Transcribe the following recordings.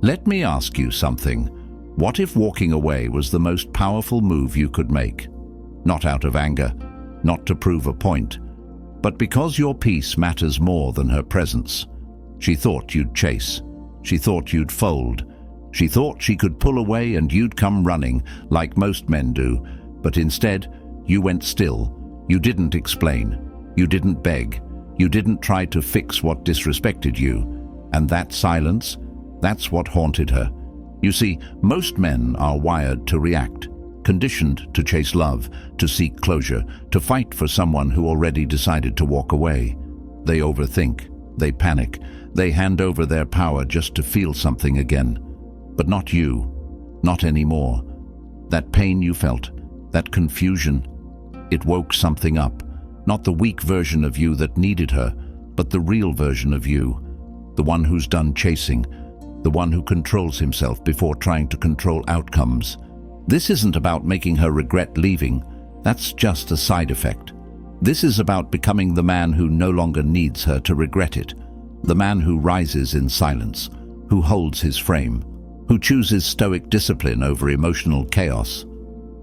Let me ask you something. What if walking away was the most powerful move you could make? Not out of anger, not to prove a point, but because your peace matters more than her presence. She thought you'd chase. She thought you'd fold. She thought she could pull away and you'd come running, like most men do. But instead, you went still. You didn't explain. You didn't beg. You didn't try to fix what disrespected you. And that silence, that's what haunted her. You see, most men are wired to react, conditioned to chase love, to seek closure, to fight for someone who already decided to walk away. They overthink, they panic, they hand over their power just to feel something again. But not you, not anymore. That pain you felt, that confusion, it woke something up. Not the weak version of you that needed her, but the real version of you. The one who's done chasing, the one who controls himself before trying to control outcomes. This isn't about making her regret leaving. That's just a side effect. This is about becoming the man who no longer needs her to regret it. The man who rises in silence, who holds his frame, who chooses stoic discipline over emotional chaos.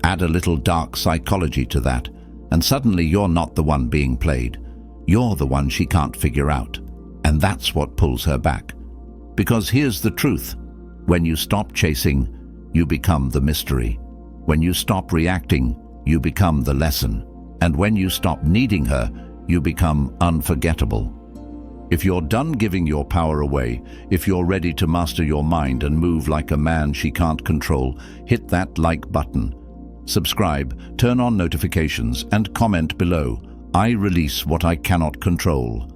Add a little dark psychology to that, and suddenly you're not the one being played. You're the one she can't figure out. And that's what pulls her back. Because here's the truth. When you stop chasing, you become the mystery. When you stop reacting, you become the lesson. And when you stop needing her, you become unforgettable. If you're done giving your power away, if you're ready to master your mind and move like a man she can't control, hit that like button. Subscribe, turn on notifications, and comment below. I release what I cannot control.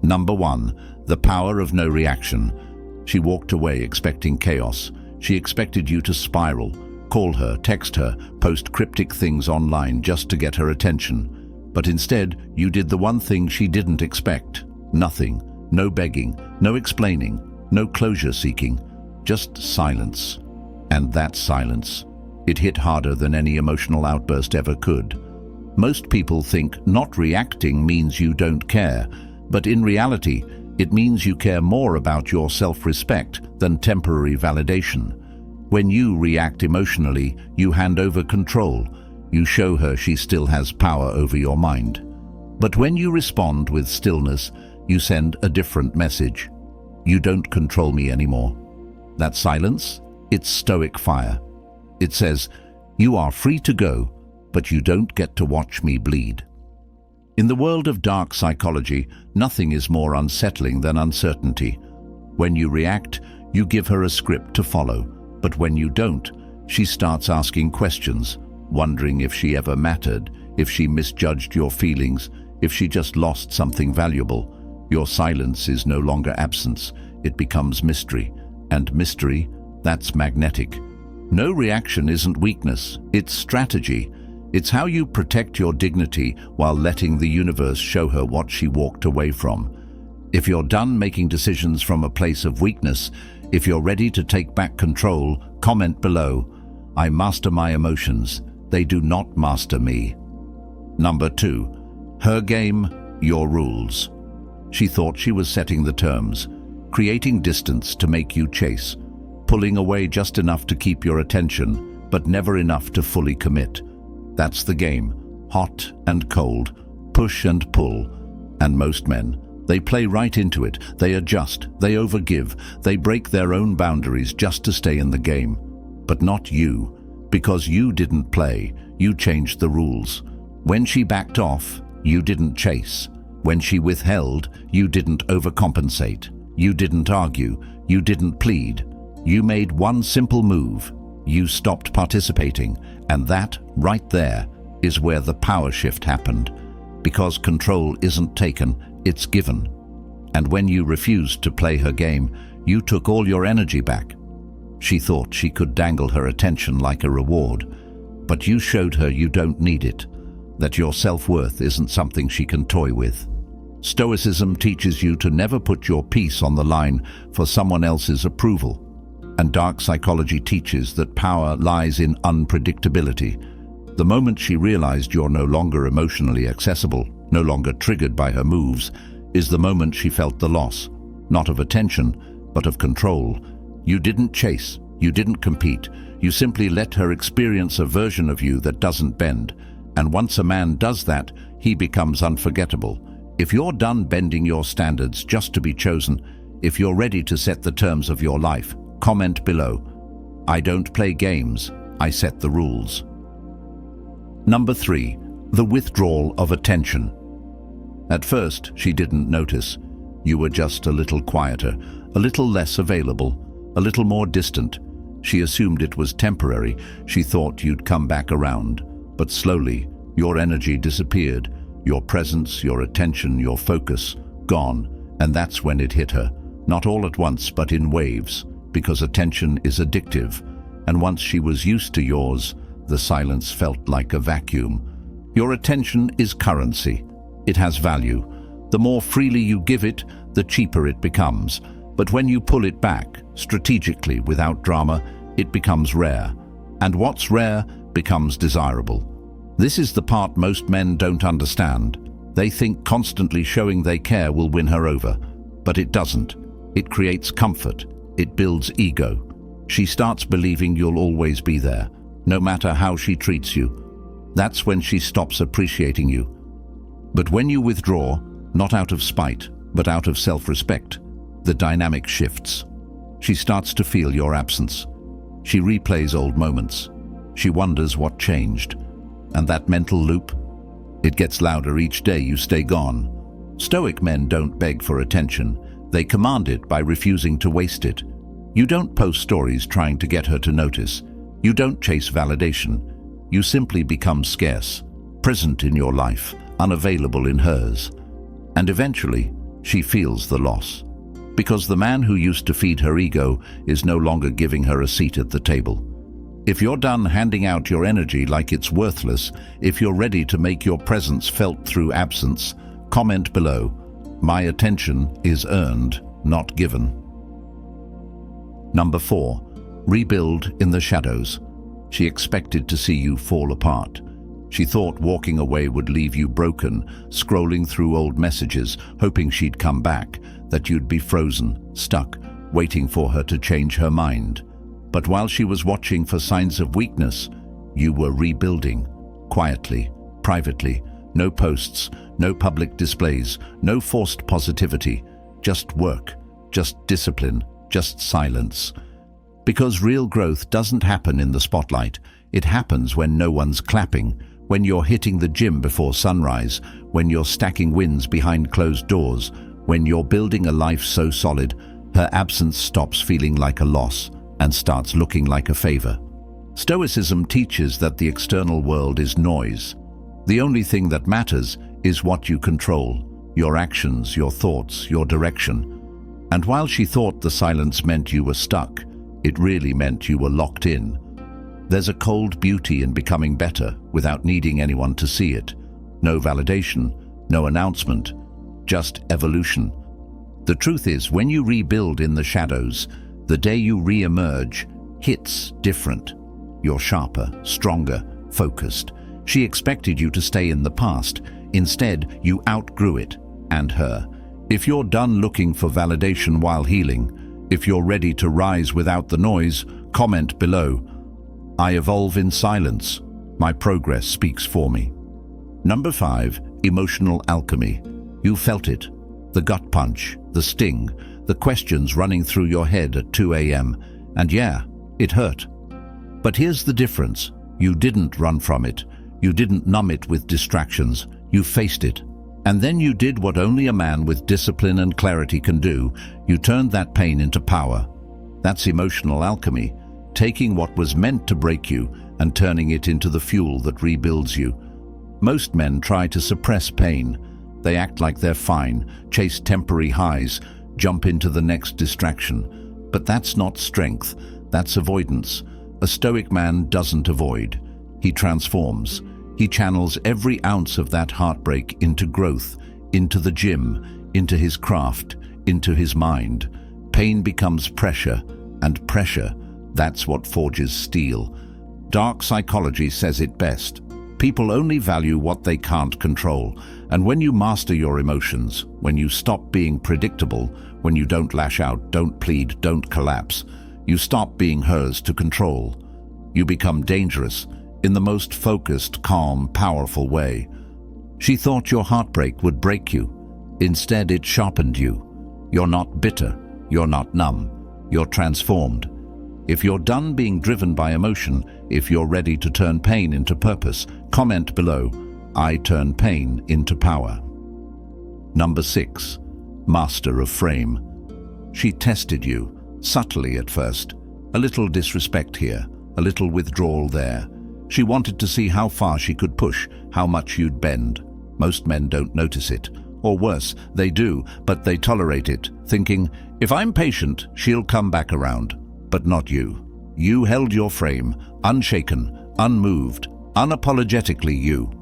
Number 1, the power of no reaction. She walked away expecting chaos. She expected you to spiral, call her, text her, post cryptic things online just to get her attention. But instead, you did the one thing she didn't expect. Nothing, no begging, no explaining, no closure seeking, just silence. And that silence, it hit harder than any emotional outburst ever could. Most people think not reacting means you don't care, but in reality, it means you care more about your self-respect than temporary validation. When you react emotionally, you hand over control. You show her she still has power over your mind. But when you respond with stillness, you send a different message. You don't control me anymore. That silence, it's stoic fire. It says, you are free to go, but you don't get to watch me bleed. In the world of dark psychology, nothing is more unsettling than uncertainty. When you react, you give her a script to follow, but when you don't, she starts asking questions, wondering if she ever mattered, if she misjudged your feelings, if she just lost something valuable. Your silence is no longer absence, it becomes mystery. And mystery, that's magnetic. No reaction isn't weakness, it's strategy. It's how you protect your dignity while letting the universe show her what she walked away from. If you're done making decisions from a place of weakness, if you're ready to take back control, comment below. I master my emotions. They do not master me. Number 2, her game, your rules. She thought she was setting the terms, creating distance to make you chase, pulling away just enough to keep your attention, but never enough to fully commit. That's the game, hot and cold, push and pull. And most men, they play right into it. They adjust, they overgive, they break their own boundaries just to stay in the game. But not you, because you didn't play, you changed the rules. When she backed off, you didn't chase. When she withheld, you didn't overcompensate. You didn't argue, you didn't plead. You made one simple move. You stopped participating, and that, right there, is where the power shift happened. Because control isn't taken, it's given. And when you refused to play her game, you took all your energy back. She thought she could dangle her attention like a reward, but you showed her you don't need it, that your self-worth isn't something she can toy with. Stoicism teaches you to never put your peace on the line for someone else's approval. And dark psychology teaches that power lies in unpredictability. The moment she realized you're no longer emotionally accessible, no longer triggered by her moves, is the moment she felt the loss, not of attention, but of control. You didn't chase, you didn't compete, you simply let her experience a version of you that doesn't bend. And once a man does that, he becomes unforgettable. If you're done bending your standards just to be chosen, if you're ready to set the terms of your life, comment below. I don't play games, I set the rules. Number 3. The withdrawal of attention. At first, she didn't notice. You were just a little quieter, a little less available, a little more distant. She assumed it was temporary. She thought you'd come back around. But slowly, your energy disappeared. Your presence, your attention, your focus, gone. And that's when it hit her. Not all at once, but in waves. Because attention is addictive. And once she was used to yours, the silence felt like a vacuum. Your attention is currency. It has value. The more freely you give it, the cheaper it becomes. But when you pull it back, strategically, without drama, it becomes rare. And what's rare becomes desirable. This is the part most men don't understand. They think constantly showing they care will win her over. But it doesn't. It creates comfort. It builds ego. She starts believing you'll always be there, no matter how she treats you. That's when she stops appreciating you. But when you withdraw, not out of spite, but out of self-respect, the dynamic shifts. She starts to feel your absence. She replays old moments. She wonders what changed. And that mental loop? It gets louder each day you stay gone. Stoic men don't beg for attention. They command it by refusing to waste it. You don't post stories trying to get her to notice. You don't chase validation. You simply become scarce, present in your life, unavailable in hers. And eventually, she feels the loss. Because the man who used to feed her ego is no longer giving her a seat at the table. If you're done handing out your energy like it's worthless, if you're ready to make your presence felt through absence, comment below. My attention is earned, not given. Number 4. Rebuild in the shadows. She expected to see you fall apart. She thought walking away would leave you broken, scrolling through old messages, hoping she'd come back, that you'd be frozen, stuck, waiting for her to change her mind. But while she was watching for signs of weakness, you were rebuilding, quietly, privately. No posts, no public displays, no forced positivity, just work, just discipline, just silence. Because real growth doesn't happen in the spotlight. It happens when no one's clapping, when you're hitting the gym before sunrise, when you're stacking wins behind closed doors, when you're building a life so solid, her absence stops feeling like a loss and starts looking like a favor. Stoicism teaches that the external world is noise. The only thing that matters is what you control, your actions, your thoughts, your direction. And while she thought the silence meant you were stuck, it really meant you were locked in. There's a cold beauty in becoming better without needing anyone to see it. No validation, no announcement, just evolution. The truth is, when you rebuild in the shadows, the day you re-emerge hits different. You're sharper, stronger, focused. She expected you to stay in the past. Instead, you outgrew it, and her. If you're done looking for validation while healing, if you're ready to rise without the noise, comment below. I evolve in silence. My progress speaks for me. Number 5. Emotional alchemy. You felt it. The gut punch, the sting, the questions running through your head at 2 a.m. And yeah, it hurt. But here's the difference. You didn't run from it. You didn't numb it with distractions. You faced it. And then you did what only a man with discipline and clarity can do. You turned that pain into power. That's emotional alchemy. Taking what was meant to break you and turning it into the fuel that rebuilds you. Most men try to suppress pain. They act like they're fine, chase temporary highs, jump into the next distraction. But that's not strength, that's avoidance. A stoic man doesn't avoid. He transforms. He channels every ounce of that heartbreak into growth, into the gym, into his craft, into his mind. Pain becomes pressure, and pressure, that's what forges steel. Dark psychology says it best. People only value what they can't control. And when you master your emotions, when you stop being predictable, when you don't lash out, don't plead, don't collapse, You stop being hers to control. You become dangerous in the most focused, calm, powerful way. She thought your heartbreak would break you. Instead, it sharpened you. You're not bitter. You're not numb. You're transformed. If you're done being driven by emotion, if you're ready to turn pain into purpose, comment below, I turn pain into power. Number 6. Master of frame. She tested you, subtly at first. A little disrespect here, a little withdrawal there. She wanted to see how far she could push, how much you'd bend. Most men don't notice it. Or worse, they do, but they tolerate it, thinking, if I'm patient, she'll come back around. But not you. You held your frame, unshaken, unmoved, unapologetically you.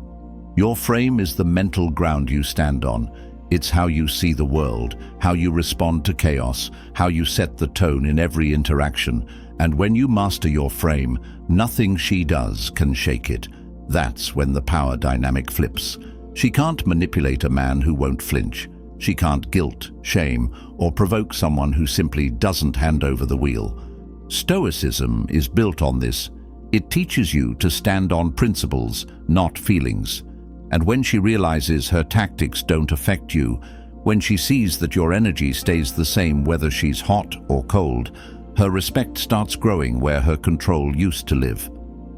Your frame is the mental ground you stand on. It's how you see the world, how you respond to chaos, how you set the tone in every interaction. And when you master your frame, nothing she does can shake it. That's when the power dynamic flips. She can't manipulate a man who won't flinch. She can't guilt, shame, or provoke someone who simply doesn't hand over the wheel. Stoicism is built on this. It teaches you to stand on principles, not feelings. And when she realizes her tactics don't affect you, when she sees that your energy stays the same whether she's hot or cold, her respect starts growing where her control used to live.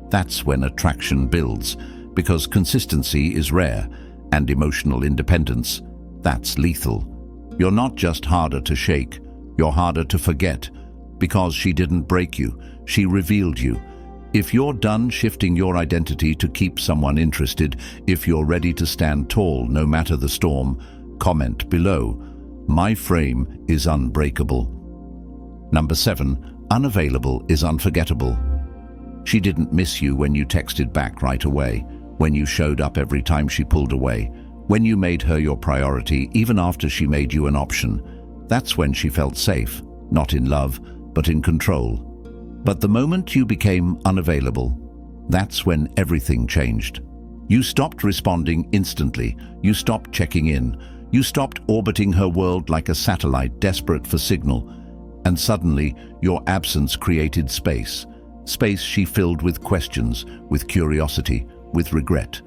That's when attraction builds, because consistency is rare, and emotional independence, that's lethal. You're not just harder to shake, you're harder to forget. Because she didn't break you, she revealed you. If you're done shifting your identity to keep someone interested, if you're ready to stand tall no matter the storm, comment below. My frame is unbreakable. Number 7. Unavailable is unforgettable. She didn't miss you when you texted back right away, when you showed up every time she pulled away, when you made her your priority even after she made you an option. That's when she felt safe, not in love, but in control. But the moment you became unavailable, that's when everything changed. You stopped responding instantly. You stopped checking in. You stopped orbiting her world like a satellite desperate for signal. And suddenly, your absence created space. Space she filled with questions, with curiosity, with regret.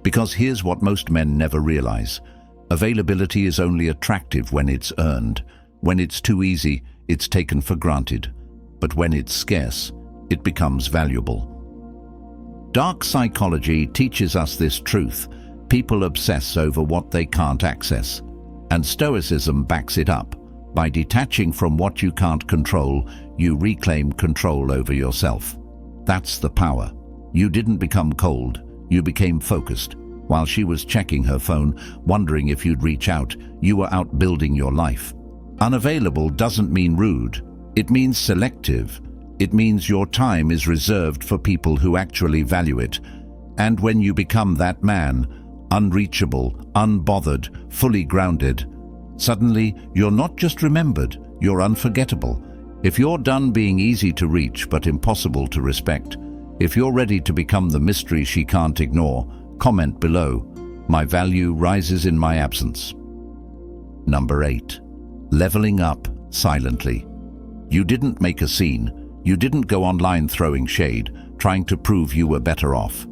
Because here's what most men never realize. Availability is only attractive when it's earned. When it's too easy, it's taken for granted. But when it's scarce, it becomes valuable. Dark psychology teaches us this truth. People obsess over what they can't access. And Stoicism backs it up. By detaching from what you can't control, you reclaim control over yourself. That's the power. You didn't become cold, you became focused. While she was checking her phone, wondering if you'd reach out, you were out building your life. Unavailable doesn't mean rude. It means selective. It means your time is reserved for people who actually value it. And when you become that man, unreachable, unbothered, fully grounded, suddenly you're not just remembered, you're unforgettable. If you're done being easy to reach but impossible to respect, if you're ready to become the mystery she can't ignore, comment below. My value rises in my absence. Number 8. Leveling up silently. You didn't make a scene. You didn't go online throwing shade, trying to prove you were better off.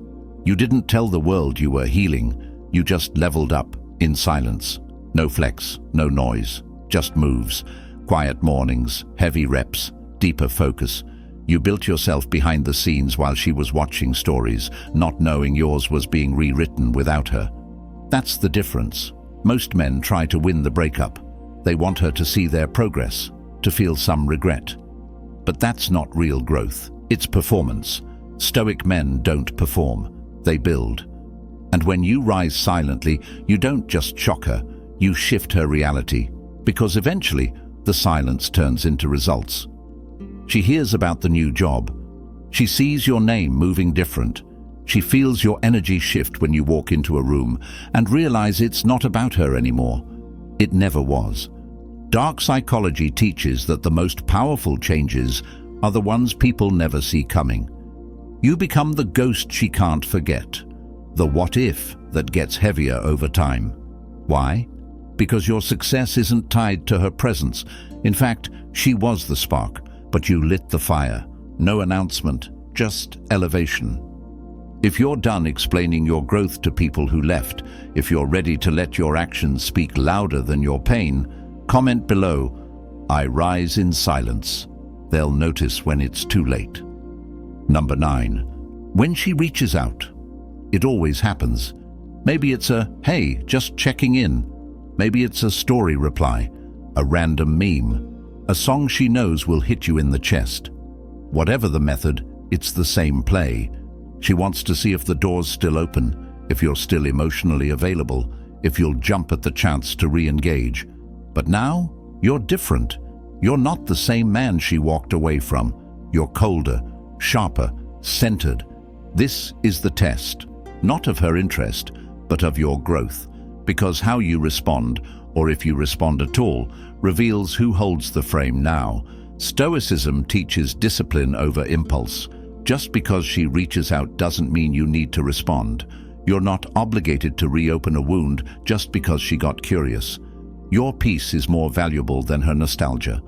You didn't tell the world you were healing. You just leveled up in silence. No flex, no noise, just moves. Quiet mornings, heavy reps, deeper focus. You built yourself behind the scenes while she was watching stories, not knowing yours was being rewritten without her. That's the difference. Most men try to win the breakup. They want her to see their progress, to feel some regret. But that's not real growth. It's performance. Stoic men don't perform. They build. And when you rise silently, you don't just shock her, you shift her reality. Because eventually, the silence turns into results. She hears about the new job. She sees your name moving different. She feels your energy shift when you walk into a room and realize it's not about her anymore. It never was. Dark psychology teaches that the most powerful changes are the ones people never see coming. You become the ghost she can't forget, the what if that gets heavier over time. Why? Because your success isn't tied to her presence. In fact, she was the spark, but you lit the fire. No announcement, just elevation. If you're done explaining your growth to people who left, if you're ready to let your actions speak louder than your pain, comment below, "I rise in silence." They'll notice when it's too late. Number 9. When she reaches out. It always happens. Maybe it's a, "Hey, just checking in." Maybe it's a story reply, a random meme, a song she knows will hit you in the chest. Whatever the method, it's the same play. She wants to see if the door's still open, if you're still emotionally available, if you'll jump at the chance to re-engage. But now, you're different. You're not the same man she walked away from. You're colder, sharper, centered. This is the test, not of her interest, but of your growth. Because how you respond, or if you respond at all, reveals who holds the frame now. Stoicism teaches discipline over impulse. Just because she reaches out doesn't mean you need to respond. You're not obligated to reopen a wound just because she got curious. Your peace is more valuable than her nostalgia.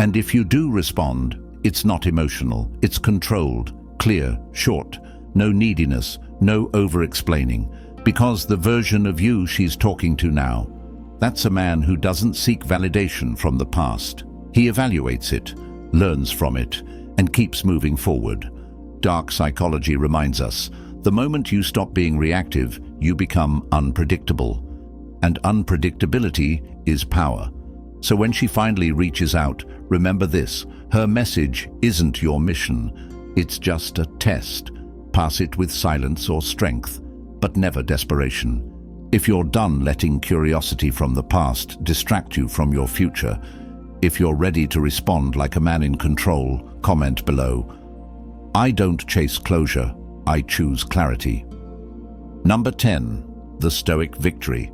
And if you do respond, it's not emotional, it's controlled, clear, short, no neediness, no over-explaining. Because the version of you she's talking to now, that's a man who doesn't seek validation from the past. He evaluates it, learns from it, and keeps moving forward. Dark psychology reminds us, the moment you stop being reactive, you become unpredictable. And unpredictability is power. So when she finally reaches out, remember this, her message isn't your mission. It's just a test. Pass it with silence or strength, but never desperation. If you're done letting curiosity from the past distract you from your future, if you're ready to respond like a man in control, comment below. I don't chase closure, I choose clarity. Number 10. The Stoic Victory.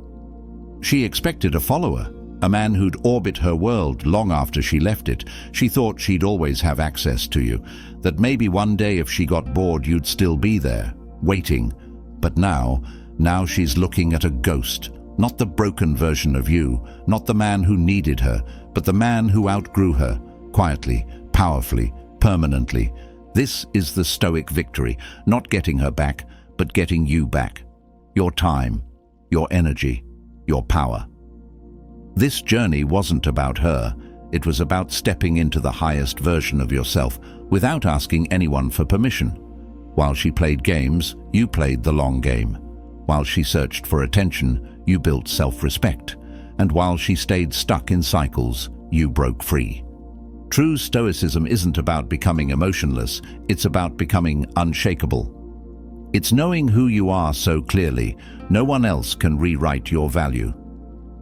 She expected a follower, a man who'd orbit her world long after she left it. She thought she'd always have access to you, that maybe one day if she got bored you'd still be there, waiting. But now she's looking at a ghost, not the broken version of you, not the man who needed her, but the man who outgrew her, quietly, powerfully, permanently. This is the Stoic victory, not getting her back, but getting you back. Your time, your energy, your power. This journey wasn't about her. It was about stepping into the highest version of yourself without asking anyone for permission. While she played games, you played the long game. While she searched for attention, you built self-respect. And while she stayed stuck in cycles, you broke free. True Stoicism isn't about becoming emotionless, it's about becoming unshakable. It's knowing who you are so clearly, no one else can rewrite your value.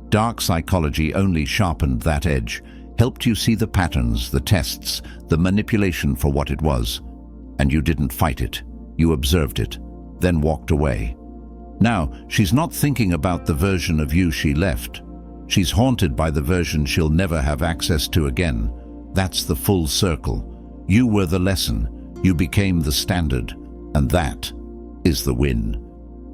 Dark psychology only sharpened that edge, helped you see the patterns, the tests, the manipulation for what it was. And you didn't fight it, you observed it, then walked away. Now, she's not thinking about the version of you she left. She's haunted by the version she'll never have access to again. That's the full circle. You were the lesson, you became the standard, and that is the win.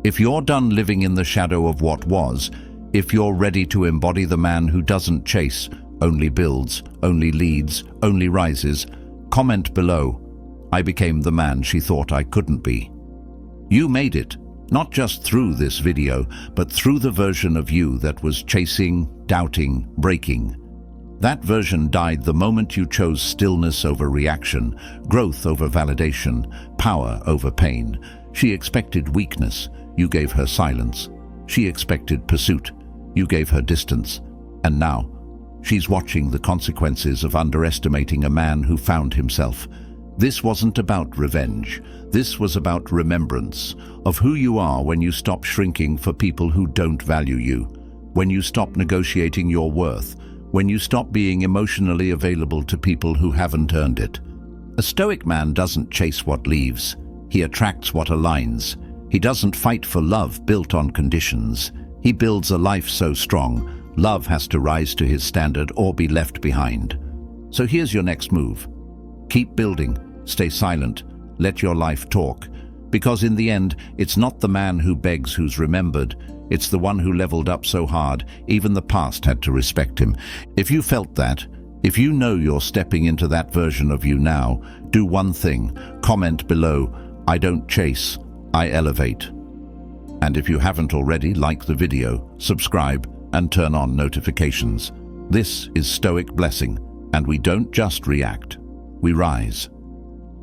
If you're done living in the shadow of what was, if you're ready to embody the man who doesn't chase, only builds, only leads, only rises, comment below. I became the man she thought I couldn't be. You made it, not just through this video, but through the version of you that was chasing, doubting, breaking. That version died the moment you chose stillness over reaction, growth over validation, power over pain. She expected weakness, you gave her silence. She expected pursuit, you gave her distance. And now, she's watching the consequences of underestimating a man who found himself. This wasn't about revenge. This was about remembrance of who you are when you stop shrinking for people who don't value you, when you stop negotiating your worth, when you stop being emotionally available to people who haven't earned it. A Stoic man doesn't chase what leaves. He attracts what aligns. He doesn't fight for love built on conditions. He builds a life so strong, love has to rise to his standard or be left behind. So here's your next move. Keep building, stay silent, let your life talk. Because in the end, it's not the man who begs who's remembered. It's the one who leveled up so hard, even the past had to respect him. If you felt that, If you know you're stepping into that version of you now, do one thing. Comment below, "I don't chase, I elevate." And if you haven't already, like the video, subscribe, and turn on notifications. This is Stoic Blessing, and we don't just react, we rise.